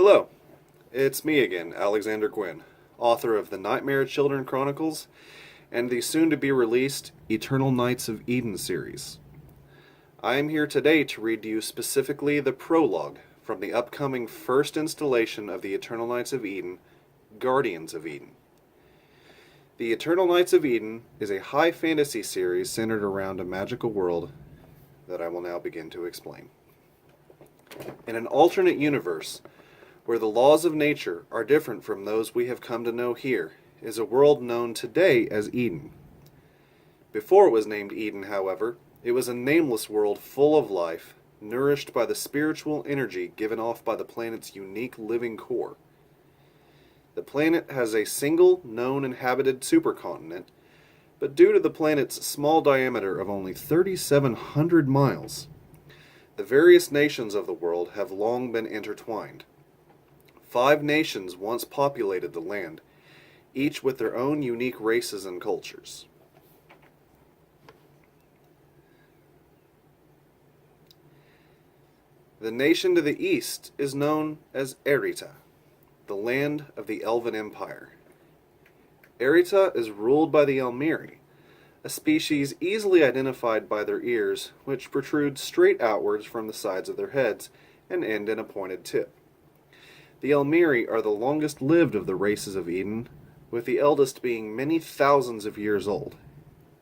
Hello, it's me again, Alexander Guinn, author of the Nightmare Children Chronicles and the soon-to-be-released Eternal Nights of Eden series. I am here today to read to you specifically the prologue from the upcoming first installation of the Eternal Nights of Eden, Guardians of Eden. The Eternal Nights of Eden is a high fantasy series centered around a magical world that I will now begin to explain. In an alternate universe, where the laws of nature are different from those we have come to know here, is a world known today as Eden. Before it was named Eden, however, it was a nameless world full of life, nourished by the spiritual energy given off by the planet's unique living core. The planet has a single known inhabited supercontinent, but due to the planet's small diameter of only 3,700 miles, the various nations of the world have long been intertwined. 5 nations once populated the land, each with their own unique races and cultures. The nation to the east is known as Erita, the land of the Elven Empire. Erita is ruled by the Elmiri, a species easily identified by their ears, which protrude straight outwards from the sides of their heads and end in a pointed tip. The Elmiri are the longest lived of the races of Eden, with the eldest being many thousands of years old.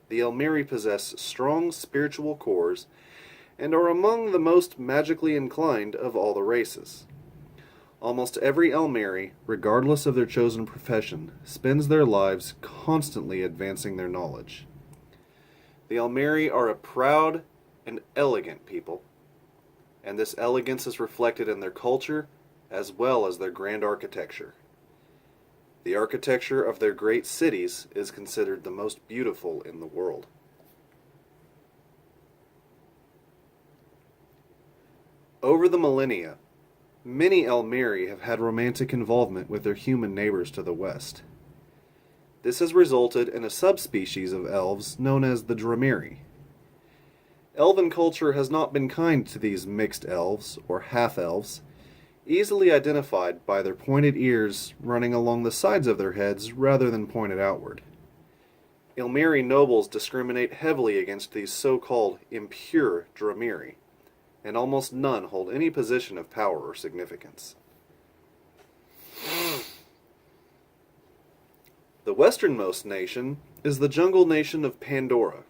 The Elmiri possess strong spiritual cores and are among the most magically inclined of all the races. Almost every Elmiri, regardless of their chosen profession, spends their lives constantly advancing their knowledge. The Elmiri are a proud and elegant people, and this elegance is reflected in their culture as well as their grand architecture. The architecture of their great cities is considered the most beautiful in the world. Over the millennia, many Elmiri have had romantic involvement with their human neighbors to the west. This has resulted in a subspecies of elves known as the Dramiri. Elven culture has not been kind to these mixed elves, or half-elves, easily identified by their pointed ears running along the sides of their heads rather than pointed outward. Elmiri nobles discriminate heavily against these so-called impure Dramiri, and almost none hold any position of power or significance. The westernmost nation is the jungle nation of Pandora.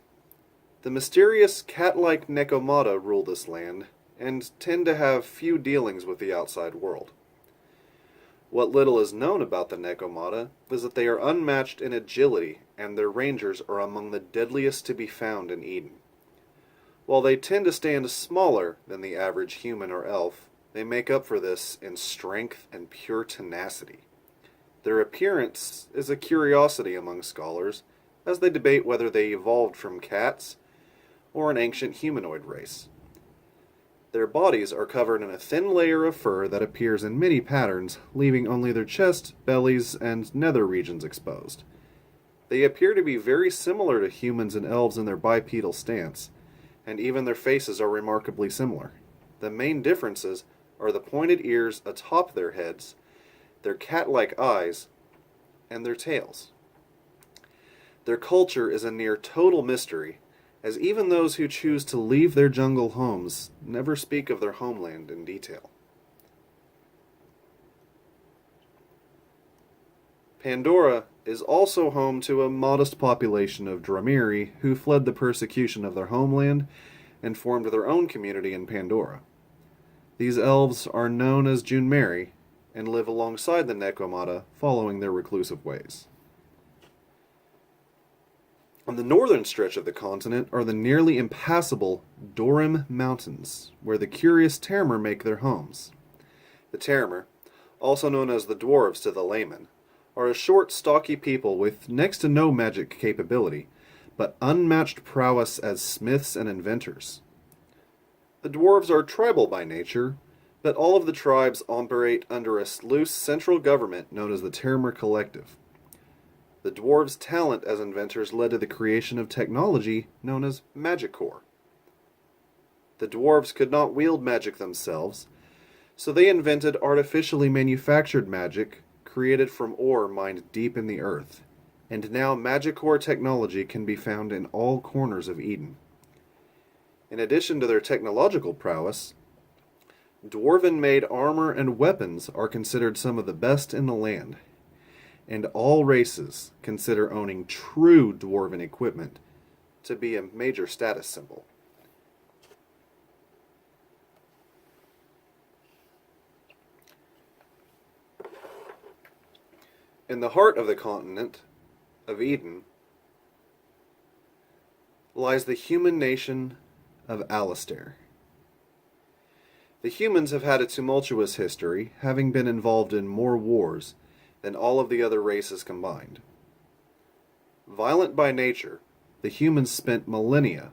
The mysterious cat-like Nekomata rule this land, and tend to have few dealings with the outside world. What little is known about the Nekomata is that they are unmatched in agility, and their rangers are among the deadliest to be found in Eden. While they tend to stand smaller than the average human or elf, they make up for this in strength and pure tenacity. Their appearance is a curiosity among scholars, as they debate whether they evolved from cats or an ancient humanoid race. Their bodies are covered in a thin layer of fur that appears in many patterns, leaving only their chest, bellies, and nether regions exposed. They appear to be very similar to humans and elves in their bipedal stance, and even their faces are remarkably similar. The main differences are the pointed ears atop their heads, their cat-like eyes, and their tails. Their culture is a near total mystery, as even those who choose to leave their jungle homes never speak of their homeland in detail. Pandora is also home to a modest population of Dramiri who fled the persecution of their homeland and formed their own community in Pandora. These elves are known as Junmeri and live alongside the Nekomata, following their reclusive ways. On the northern stretch of the continent are the nearly impassable Dorim Mountains, where the curious Termer make their homes. The Termer, also known as the dwarves to the layman, are a short, stocky people with next to no magic capability, but unmatched prowess as smiths and inventors. The dwarves are tribal by nature, but all of the tribes operate under a loose central government known as the Termer Collective. The dwarves' talent as inventors led to the creation of technology known as Magic Core. The dwarves could not wield magic themselves, So they invented artificially manufactured magic created from ore mined deep in the earth. And now magic ore technology can be found in all corners of Eden. In addition to their technological prowess, dwarven-made armor and weapons are considered some of the best in the land, and all races consider owning true dwarven equipment to be a major status symbol. In the heart of the continent of Eden lies the human nation of Alistair. The humans have had a tumultuous history, having been involved in more wars than all of the other races combined. Violent by nature, the humans spent millennia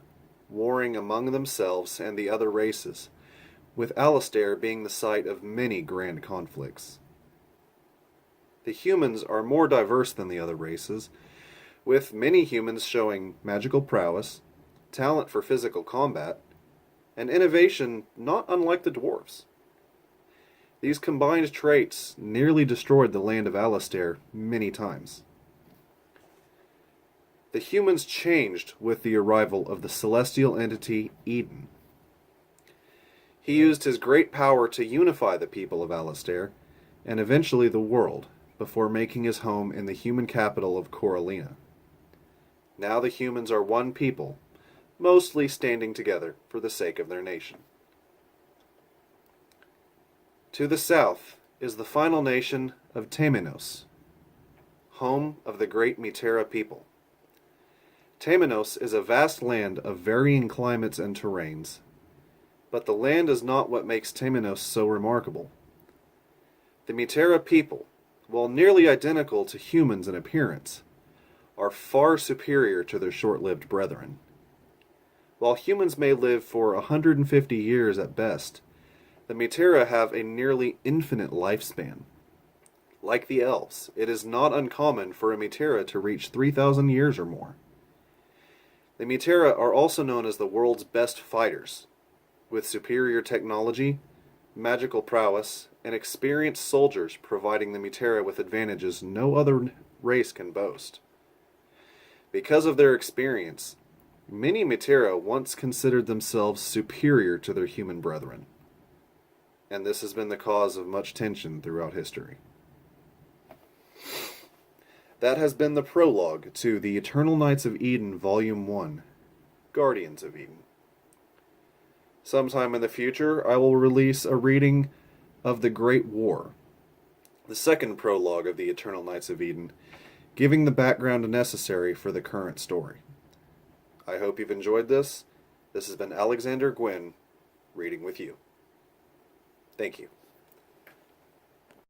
warring among themselves and the other races, with Alistair being the site of many grand conflicts. The humans are more diverse than the other races, with many humans showing magical prowess, talent for physical combat, and innovation not unlike the dwarves. These combined traits nearly destroyed the land of Alistair many times. The humans changed with the arrival of the celestial entity Eden. He used his great power to unify the people of Alistair, and eventually the world, before making his home in the human capital of Corallina. Now the humans are one people, mostly standing together for the sake of their nation. To the south is the final nation of Temenos, home of the great Mitera people. Temenos is a vast land of varying climates and terrains, but the land is not what makes Temenos so remarkable. The Mitera people, while nearly identical to humans in appearance, are far superior to their short-lived brethren. While humans may live for 150 years at best, the Mitera have a nearly infinite lifespan. Like the elves, it is not uncommon for a Mitera to reach 3,000 years or more. The Mitera are also known as the world's best fighters, with superior technology, magical prowess, and experienced soldiers providing the Mitera with advantages no other race can boast. Because of their experience, many Mitera once considered themselves superior to their human brethren, and this has been the cause of much tension throughout history. That has been the prologue to The Eternal Knights of Eden, Volume 1, Guardians of Eden. Sometime in the future, I will release a reading of The Great War, the second prologue of The Eternal Knights of Eden, giving the background necessary for the current story. I hope you've enjoyed this. This has been Alexander Guinn, reading with you. Thank you.